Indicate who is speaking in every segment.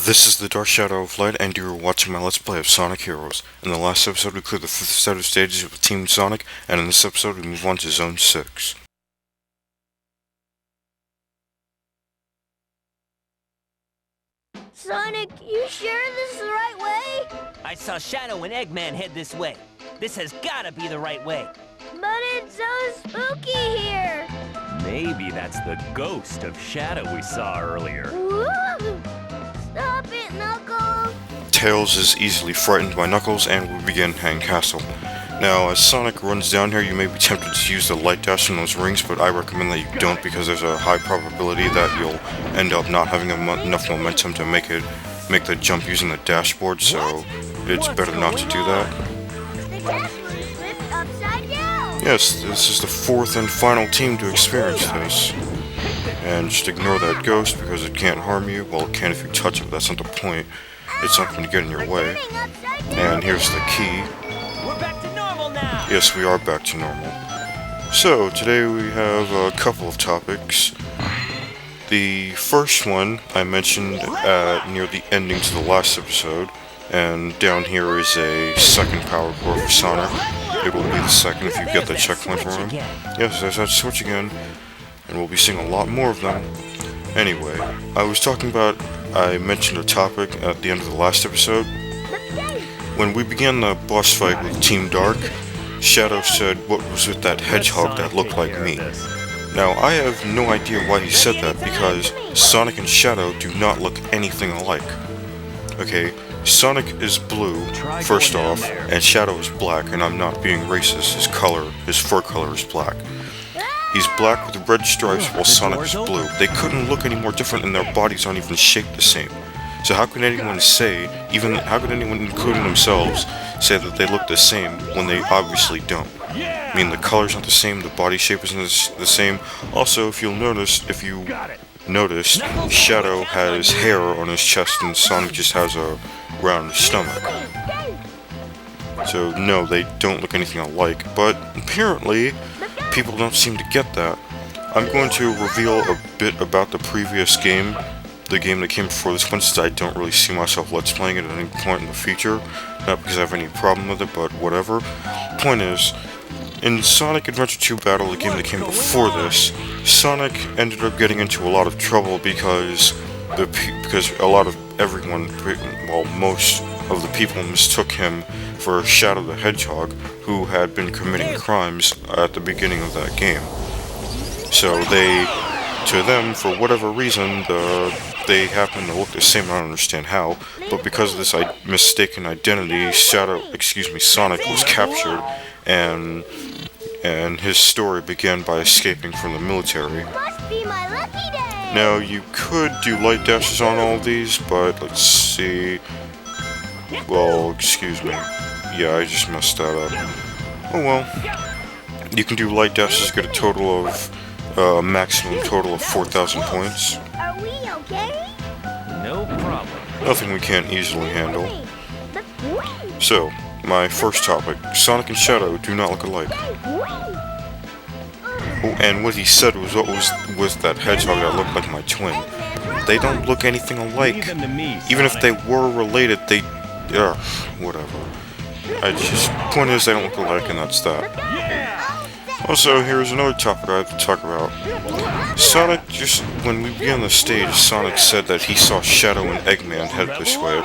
Speaker 1: This is the Dark Shadow of Light, and you're watching my Let's Play of Sonic Heroes. In the last episode, we cleared the fifth set of stages with Team Sonic, and in this episode, we move on to Zone 6.
Speaker 2: Sonic, you sure this is the right way?
Speaker 3: I saw Shadow and Eggman head this way. This has gotta be the right way.
Speaker 2: But it's so spooky here.
Speaker 4: Maybe that's the ghost of Shadow we saw earlier.
Speaker 2: Woo! Stop it, Knuckles!
Speaker 1: Tails is easily frightened by Knuckles, and we begin Hang Castle. Now, as Sonic runs down here, you may be tempted to use the light dash in those rings, but I recommend that you don't because there's a high probability that you'll end up not having enough momentum to make the jump using the dashboard, so it's better not to do that.
Speaker 2: The dashboard is flipped upside down!
Speaker 1: Yes, this is the fourth and final team to experience this. And just ignore that ghost because it can't harm you. Well, it can if you touch it, but that's not the point. It's not going to get in your way. And here's the key.
Speaker 3: We're back to normal now!
Speaker 1: Yes, we are back to normal. So, today we have a couple of topics. The first one I mentioned near the ending to the last episode, and down here is a second power core for Sonic. It will be the second if you get the checkpoint for him. Yes, there's that switch again, and we'll be seeing a lot more of them. Anyway, I mentioned a topic at the end of the last episode. When we began the boss fight with Team Dark, Shadow said, "What was with that hedgehog that looked like me?" Now, I have no idea why he said that, because Sonic and Shadow do not look anything alike. Okay, Sonic is blue, first off, and Shadow is black, and I'm not being racist, his fur color is black. He's black with red stripes while Sonic is blue. They couldn't look any more different, and their bodies aren't even shaped the same. So how can anyone including themselves, say that they look the same when they obviously don't? I mean, the color's not the same, the body shape isn't the same. Also, if you noticed, Shadow has hair on his chest and Sonic just has a round stomach. So no, they don't look anything alike, but apparently people don't seem to get that. I'm going to reveal a bit about the previous game, the game that came before this one, since I don't really see myself let's playing it at any point in the future. Not because I have any problem with it, but whatever. Point is, in Sonic Adventure 2 Battle, the game that came before this, Sonic ended up getting into a lot of trouble because most of the people mistook him for Shadow the Hedgehog, who had been committing crimes at the beginning of that game. So to them, for whatever reason, they happen to look the same. I don't understand how, but because of this mistaken identity, Sonic was captured, and his story began by escaping from the military.
Speaker 2: Must be my lucky day!
Speaker 1: Now, you could do light dashes on all of these, but let's see. Well, excuse me. Yeah, I just messed that up. Oh well. You can do light dashes, get a maximum total of 4,000 points.
Speaker 2: Are we okay?
Speaker 4: No problem.
Speaker 1: Nothing we can't easily handle. So, my first topic, Sonic and Shadow do not look alike. Oh, and what he said was what was with that hedgehog that looked like my twin. They don't look anything alike.
Speaker 4: Leave them to me,
Speaker 1: Even if
Speaker 4: Sonic.
Speaker 1: they were related, whatever. Point is, they don't look alike, and that's that. Also, here's another topic I have to talk about. When we began the stage, Sonic said that he saw Shadow and Eggman head this way.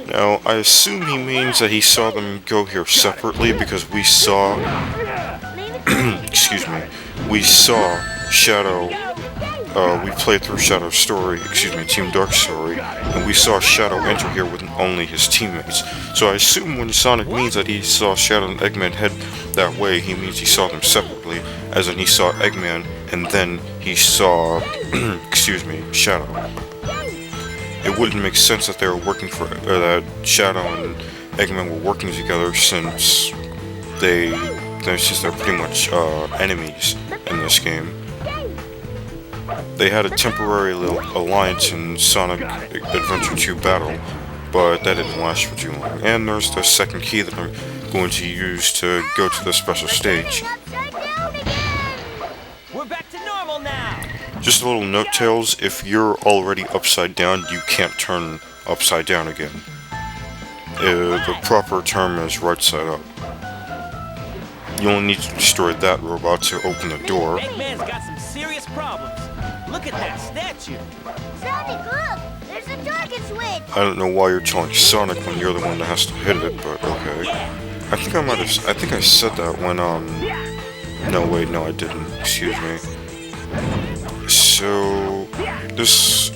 Speaker 1: Now, I assume he means that he saw them go here separately, because we saw Shadow, we played through Shadow's story, Team Dark's story, and we saw Shadow enter here with only his teammates. So I assume when Sonic means that he saw Shadow and Eggman head that way, he means he saw them separately, as in he saw Eggman, and then he saw, Shadow. It wouldn't make sense that they were that Shadow and Eggman were working together since they're pretty much enemies in this game. They had a temporary little alliance in Sonic Adventure 2 Battle, but that didn't last for too long. And there's the second key that I'm going to use to go to the special stage.
Speaker 3: We're back to normal now!
Speaker 1: Just a little note, Tails, if you're already upside down, you can't turn upside down again. The proper term is right side up. You only need to destroy that robot to open the door.
Speaker 3: Eggman's got some serious problems. Look at that statue.
Speaker 2: Sonic, look! There's a target switch!
Speaker 1: I don't know why you're telling Sonic when you're the one that has to hit it, but okay. I think I said that when, no wait, no I didn't, excuse me. So, this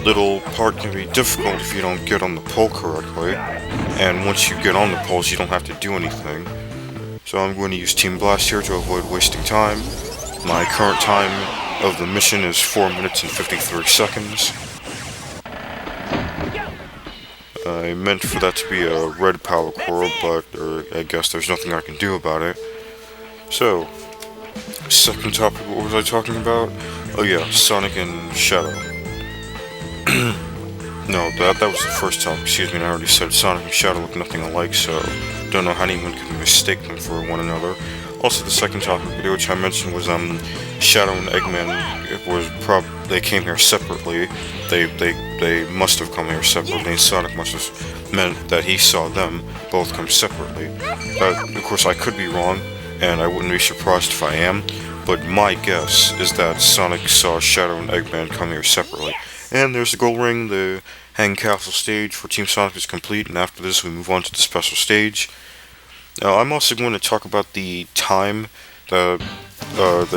Speaker 1: little part can be difficult if you don't get on the pole correctly, and once you get on the poles you don't have to do anything. So I'm going to use Team Blast here to avoid wasting time. My current time of the mission is 4 minutes and 53 seconds. I meant for that to be a red power core, but I guess there's nothing I can do about it. So, second topic, what was I talking about? Oh yeah, Sonic and Shadow. No, that was the first topic, excuse me, and I already said Sonic and Shadow look nothing alike, so don't know how anyone could mistake them for one another. Also, the second topic video, which I mentioned, was Shadow and Eggman. They came here separately. They must have come here separately. And Sonic must have meant that he saw them both come separately. Of course, I could be wrong, and I wouldn't be surprised if I am. But my guess is that Sonic saw Shadow and Eggman come here separately. And there's the gold ring. The Hang Castle stage for Team Sonic is complete, and after this we move on to the special stage. Now, I'm also going to talk about the time that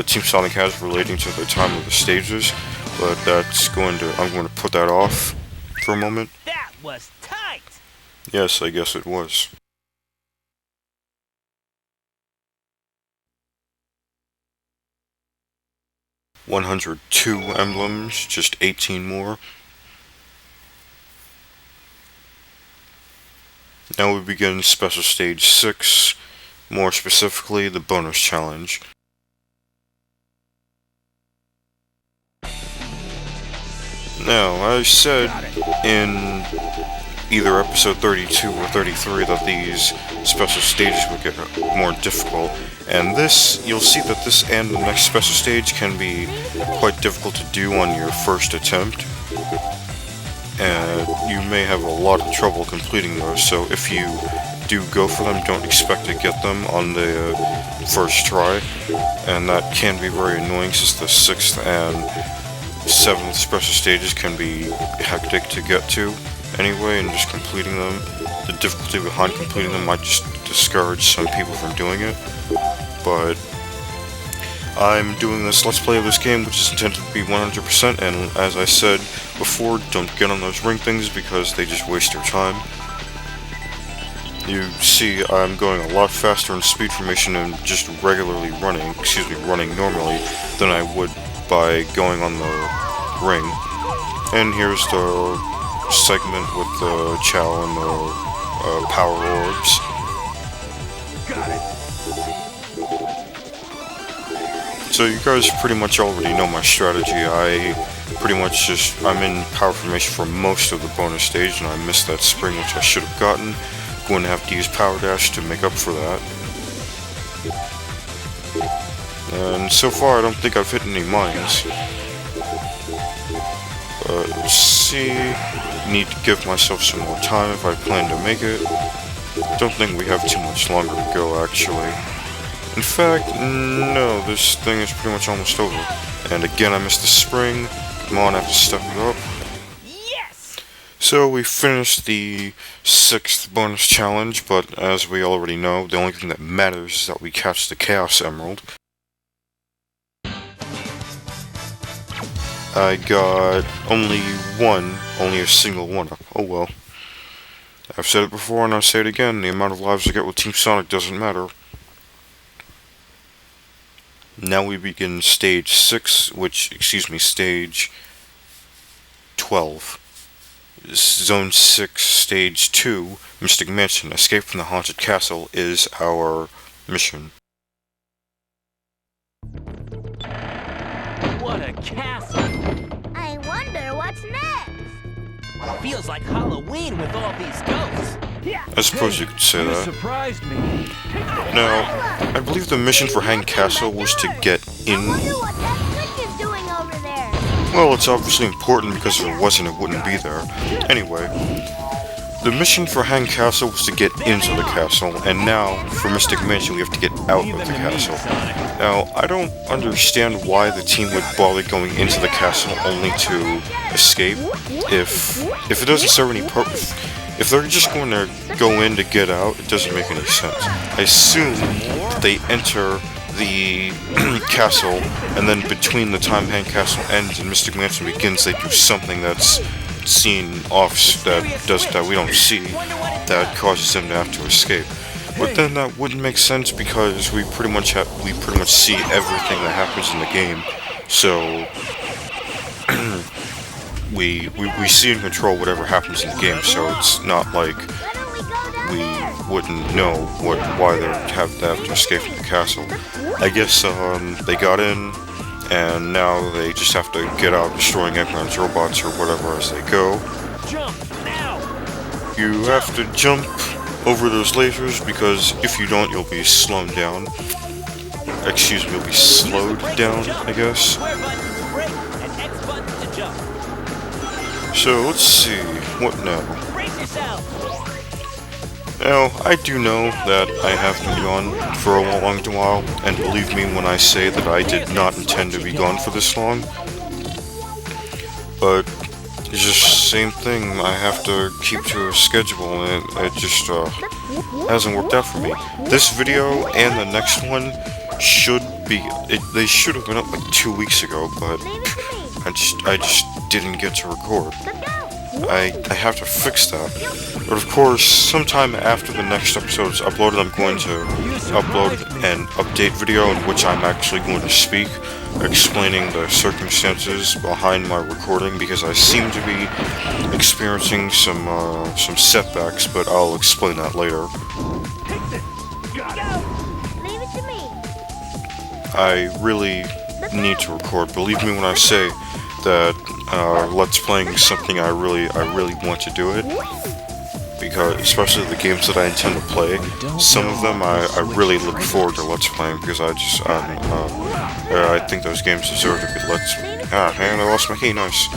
Speaker 1: Team Sonic has relating to the time of the stages, but I'm going to put that off for a moment.
Speaker 3: That was tight!
Speaker 1: Yes, I guess it was. $102 emblems, just 18 more. Now we begin Special Stage 6, more specifically the bonus challenge. Now, I said in either episode 32 or 33 that these special stages would get more difficult, and you'll see that this and the next special stage can be quite difficult to do on your first attempt. And you may have a lot of trouble completing those, so if you do go for them, don't expect to get them on the first try, and that can be very annoying since the 6th and 7th special stages can be hectic to get to anyway, and just completing them, the difficulty behind completing them might just discourage some people from doing it. But I'm doing this Let's Play of this game, which is intended to be 100%, and as I said before, don't get on those ring things because they just waste your time. You see, I'm going a lot faster in speed formation and just regularly running normally, than I would by going on the ring. And here's the segment with the Chow and the power orbs.
Speaker 4: Got it.
Speaker 1: So you guys pretty much already know my strategy. I'm in power formation for most of the bonus stage, and I missed that spring, which I should have gotten. Going to have to use Power Dash to make up for that. And so far, I don't think I've hit any mines. But let's see. Need to give myself some more time if I plan to make it. Don't think we have too much longer to go, actually. In fact, no, this thing is pretty much almost over. And again, I missed the spring. Come on, I have to step it up.
Speaker 3: Yes!
Speaker 1: So we finished the 6th bonus challenge, but as we already know, the only thing that matters is that we catch the Chaos Emerald. I got only a single one-up. Oh well. I've said it before and I'll say it again, the amount of lives I get with Team Sonic doesn't matter. Now we begin stage 12. Zone 6, stage 2, Mystic Mansion, Escape from the Haunted Castle is our mission.
Speaker 3: What a castle!
Speaker 2: I wonder what's next.
Speaker 3: Feels like Halloween with all these ghosts.
Speaker 1: I suppose you could say
Speaker 4: You
Speaker 1: that.
Speaker 4: surprised me.
Speaker 1: Now, I believe the mission for Hang Castle was to get
Speaker 2: I
Speaker 1: in.
Speaker 2: wonder what that switch is doing over there.
Speaker 1: Well, it's obviously important because if it wasn't, it wouldn't be there. Anyway, the mission for Hang Castle was to get into the castle, and now, for Mystic Mansion, we have to get out of the castle. Now, I don't understand why the team would bother going into the castle only to escape. If it doesn't serve any purpose, if they're just going to go in to get out, it doesn't make any sense. I assume they enter the castle, and then between the time Hang Castle ends and Mystic Mansion begins, they do something that's seen off that we don't see, that causes them to have to escape. But then that wouldn't make sense because we pretty much see everything that happens in the game. So we see and control whatever happens in the game. So it's not like we wouldn't know why they have to escape from the castle. I guess they got in, and now they just have to get out destroying Eggman's robots or whatever as they go.
Speaker 3: Jump now!
Speaker 1: You have to jump over those lasers because if you don't, you'll be slowed down. Excuse me, you'll be slowed down, I guess.
Speaker 3: Square button to brake and X button to jump.
Speaker 1: So let's see, what now?
Speaker 3: Brace yourself!
Speaker 1: Now, I do know that I have been gone for a long while, and believe me when I say that I did not intend to be gone for this long. But it's just same thing, I have to keep to a schedule, and it just hasn't worked out for me. This video and the next one they should have been up like 2 weeks ago, but I just didn't get to record. I have to fix that. But of course, sometime after the next episode is uploaded, I'm going to upload an update video in which I'm actually going to speak, explaining the circumstances behind my recording, because I seem to be experiencing some setbacks, but I'll explain that later.
Speaker 2: Leave it to me.
Speaker 1: I really need to record. Believe me when I say that Let's Playing is something I really want to do it, because especially the games that I intend to play, some of them I really look forward to Let's Playing, because I think those games deserve to be and I lost my key, nice.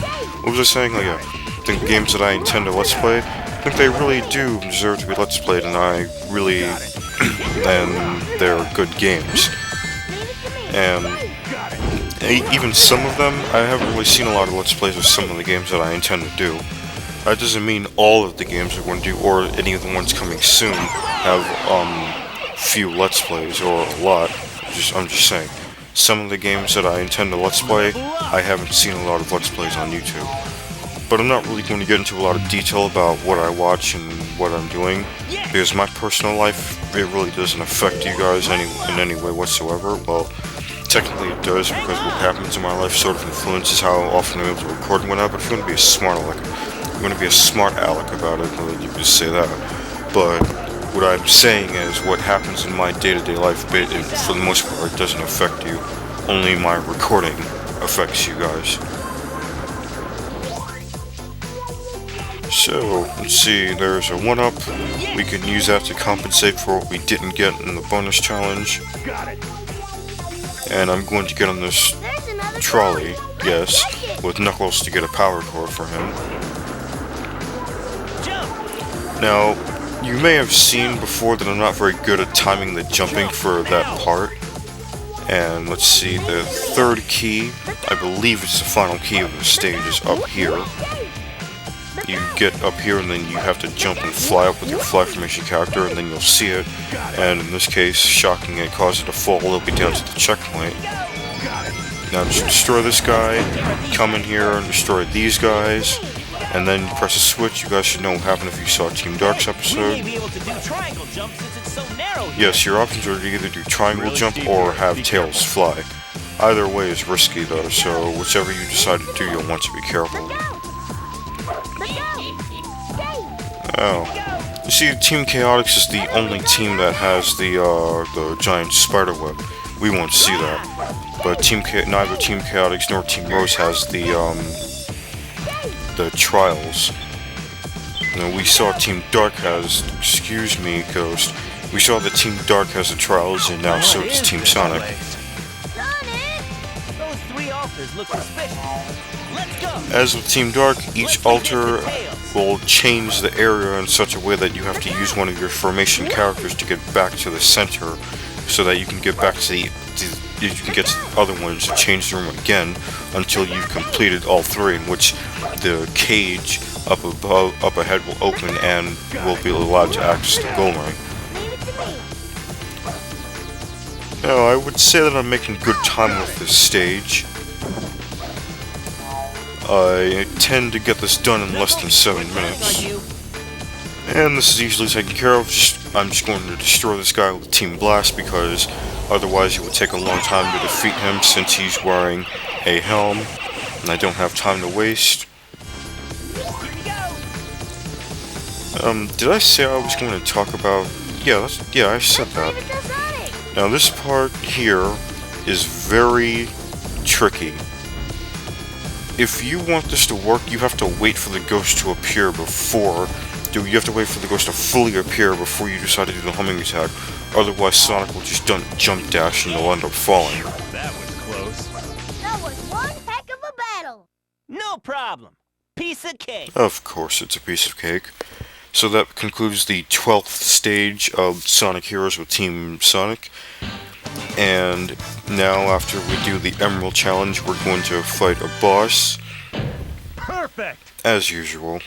Speaker 1: What was I saying? Oh yeah, I think the games that I intend to Let's Play, I think they really do deserve to be Let's Played, and and they're good games. And even some of them, I haven't really seen a lot of Let's Plays of some of the games that I intend to do. That doesn't mean all of the games we're going to do, or any of the ones coming soon, have few Let's Plays, or a lot. I'm just saying. Some of the games that I intend to Let's Play, I haven't seen a lot of Let's Plays on YouTube. But I'm not really going to get into a lot of detail about what I watch and what I'm doing, because my personal life, it really doesn't affect you guys in any way whatsoever. Well, technically it does, because what happens in my life sort of influences how often I'm able to record and whatnot, but if you want to be a smart aleck about it, well, you can just say that. But what I'm saying is what happens in my day-to-day life, for the most part, doesn't affect you. Only my recording affects you guys. So, let's see, there's a 1-up. We can use that to compensate for what we didn't get in the bonus challenge. And I'm going to get on this trolley, yes, with Knuckles to get a power cord for him. Now, you may have seen before that I'm not very good at timing the jumping for that part. And let's see, the third key, I believe it's the final key of the stage, is up here. You get up here and then you have to jump and fly up with your fly formation character, and then you'll see it. And in this case, shocking, it caused it to fall. It'll be down to the checkpoint. Now just destroy this guy, come in here and destroy these guys, and then press a switch. You guys should know what happened if you saw Team Dark's episode. Yes, your options are to either do triangle jump or have Tails fly. Either way is risky though, so whichever you decide to do, you'll want to be careful. Oh. You see, Team Chaotix is the only team that has the giant spider web. We won't see that. But neither Team Chaotix nor Team Rose has the trials. Now, we saw Team Dark has, excuse me, Ghost. We saw that Team Dark has the trials, and now so does Team Sonic.
Speaker 3: Those three altars look suspicious. Let's go.
Speaker 1: As with Team Dark, each
Speaker 3: Let's
Speaker 1: altar
Speaker 3: get to Tails.
Speaker 1: will change the area in such a way that you have to use one of your formation characters to get back to the center, so that you can get back to you can get to the other ones to change the room again until you've completed all three, in which the cage up ahead will open and will be allowed to access the goal ring.
Speaker 2: Leave it to me.
Speaker 1: Now, I would say that I'm making good time with this stage. I tend to get this done in less than 7 minutes. And this is easily taken care of. I'm just going to destroy this guy with Team Blast, because otherwise it would take a long time to defeat him since he's wearing a helm, and I don't have time to waste. Did I say I was going to talk about... Yeah, I said that.
Speaker 2: Leave it to Sonic.
Speaker 1: Now this part here is very tricky. If you want this to work, you have to wait for the ghost to appear before... You have to wait for the ghost to fully appear before you decide to do the homing attack. Otherwise, Sonic will just jump dash and you'll end up falling.
Speaker 4: That was close.
Speaker 2: That was one heck of a battle.
Speaker 3: No problem. Piece of cake.
Speaker 1: Of course, it's a piece of cake. So that concludes the 12th stage of Sonic Heroes with Team Sonic. And now, after we do the Emerald Challenge, we're going to fight a boss,
Speaker 4: Perfect.
Speaker 1: as usual.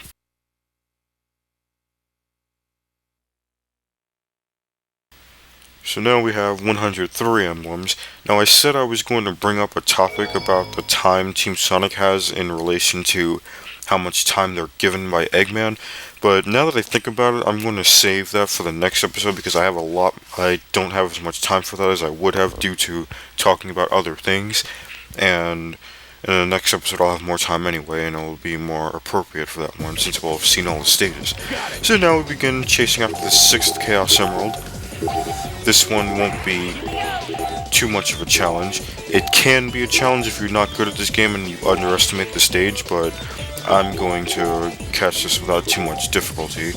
Speaker 1: So now we have 103 emblems. Now I said I was going to bring up a topic about the time Team Sonic has in relation to how much time they're given by Eggman, but now that I think about it, I'm going to save that for the next episode because I don't have as much time for that as I would have due to talking about other things, and in the next episode I'll have more time anyway, and it will be more appropriate for that one since we'll have seen all the stages. So now we begin chasing after the 6th Chaos Emerald. This one won't be too much of a challenge. It can be a challenge if you're not good at this game and you underestimate the stage, but I'm going to catch this without too much difficulty.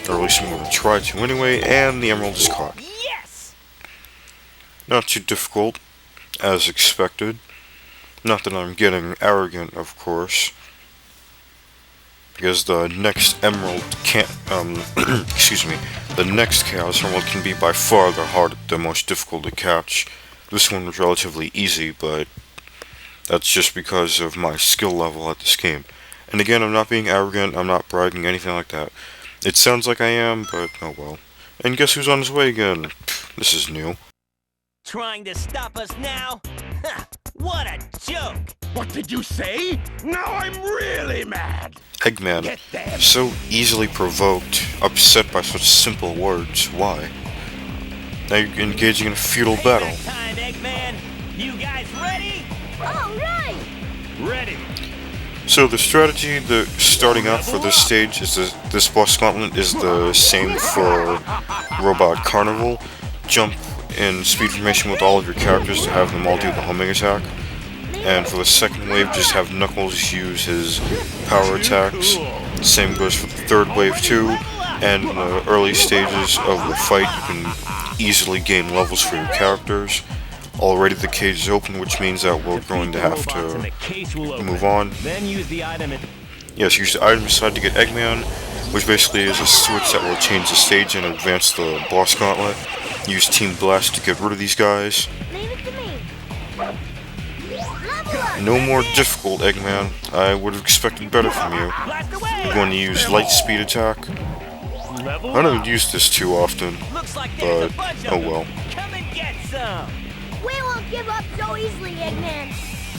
Speaker 1: Or at least I'm going to try to anyway, and the emerald is caught.
Speaker 3: Yes!
Speaker 1: Not too difficult, as expected. Not that I'm getting arrogant, of course. Because the next emerald can't, excuse me, the next Chaos Emerald can be by far the most difficult to catch. This one was relatively easy, but that's just because of my skill level at this game. And again, I'm not being arrogant, I'm not bragging, anything like that. It sounds like I am, but oh well. And guess who's on his way again? Pfft, this is new.
Speaker 3: Trying to stop us now? Ha! What a joke!
Speaker 5: What did you say? Now I'm really mad!
Speaker 1: Eggman,
Speaker 5: Get them!
Speaker 1: so easily provoked, upset by such simple words. Why? Now you're engaging in a futile battle.
Speaker 3: Payback time, Eggman! You guys ready?
Speaker 2: All right.
Speaker 4: Ready.
Speaker 1: So the strategy, starting out for this stage is this boss gauntlet is the same for Robot Carnival. Jump in speed formation with all of your characters to have them all do the homing attack. And for the second wave, just have Knuckles use his power attacks. Same goes for the third wave too. And in the early stages of the fight, you can easily gain levels for your characters. Already the cage is open, which means that we're going to have to move on.
Speaker 4: Then use the item and
Speaker 1: Yes, use the item side to get Eggman, which basically is a switch that will change the stage and advance the boss gauntlet. Use Team Blast to get rid of these guys.
Speaker 2: Leave it to me. Level up.
Speaker 1: No more difficult, Eggman. I would have expected better from you.
Speaker 3: Blast away!
Speaker 1: I'm going to use Light Speed Attack.
Speaker 4: level
Speaker 1: I don't
Speaker 4: up.
Speaker 1: use this too often,
Speaker 3: Looks like there's
Speaker 1: but
Speaker 3: a bunch of
Speaker 1: oh
Speaker 3: them.
Speaker 1: well.
Speaker 3: Come and get some!
Speaker 2: We won't give up so easily, Eggman.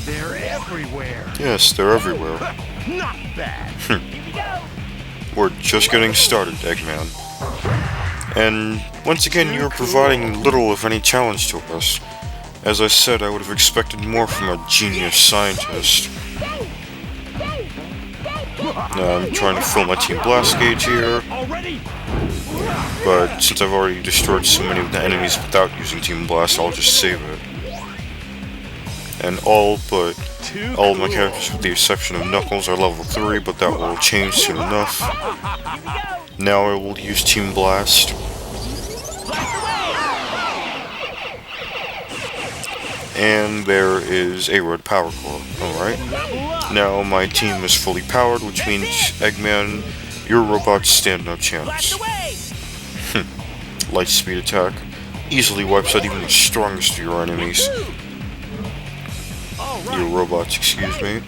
Speaker 5: They're everywhere!
Speaker 1: Yes, they're everywhere.
Speaker 5: Not bad!
Speaker 3: Here we go!
Speaker 1: We're just getting started, Eggman. And once again, you're providing little if any challenge to us. As I said, I would have expected more from a genius scientist. Now I'm trying to fill my Team Blast gauge here,
Speaker 5: Already?
Speaker 1: but since I've already destroyed so many of the enemies without using Team Blast, I'll just save it. And all of my characters, with the exception of Knuckles, are level 3, but that will change soon enough. Now I will use Team Blast. And there is a Red Power Core. Alright.
Speaker 4: Level up.
Speaker 1: Now my team is fully powered, which means Eggman, your robots stand no
Speaker 3: Blast
Speaker 1: chance.
Speaker 3: away!
Speaker 1: Light speed attack easily wipes out even the strongest of your enemies.
Speaker 3: All
Speaker 1: Your
Speaker 3: right.
Speaker 1: robots, excuse me.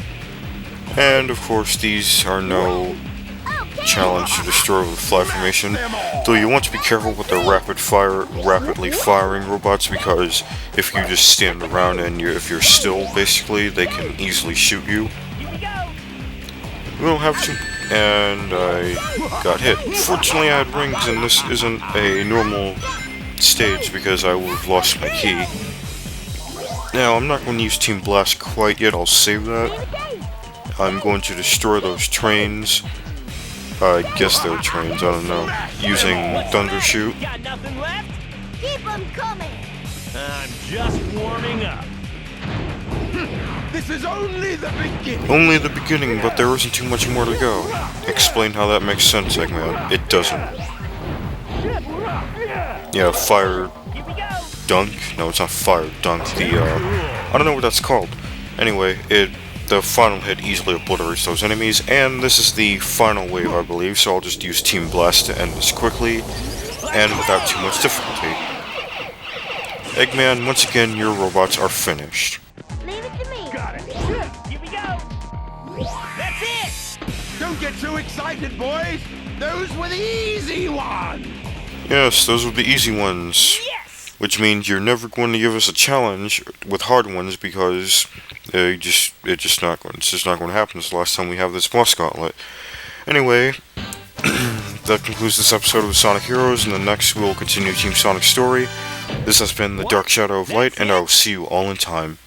Speaker 1: And of course, these are no challenge to destroy with fly formation, though you want to be careful with the rapidly firing robots, because if you just stand around and if you're still, basically, they can easily shoot you.
Speaker 3: Here we go.
Speaker 1: We don't have to, and I got hit. Fortunately, I had rings, and this isn't a normal stage because I would have lost my key. Now, I'm not going to use Team Blast quite yet, I'll save that. I'm going to destroy those trains. I guess they're trains, I don't know. Using Thunder Shoot.
Speaker 3: Got nothing left?
Speaker 2: Keep 'em coming.
Speaker 4: I'm just warming up.
Speaker 5: This is only the beginning.
Speaker 1: Only the beginning, but there isn't too much more to go. Explain how that makes sense, Eggman. It doesn't. Yeah, Fire
Speaker 3: Here we go.
Speaker 1: Dunk? No, it's not Fire Dunk. I don't know what that's called. Anyway, the final hit easily obliterates those enemies, and this is the final wave, I believe, so I'll just use Team Blast to end this quickly, and without too much difficulty. Eggman, once again, your robots are finished.
Speaker 2: Leave it to me.
Speaker 5: Got it.
Speaker 3: Here we go. That's it.
Speaker 5: Don't get too excited, boys. Those were the easy ones.
Speaker 1: Yes, those were the easy ones.
Speaker 3: Yes.
Speaker 1: Which means you're never going to give us a challenge with hard ones because it's just not going to happen. It's the last time we have this boss gauntlet. Anyway, that concludes this episode of Sonic Heroes. In the next, we'll continue Team Sonic's story. This has been the Dark Shadow of Light, and I'll see you all in time.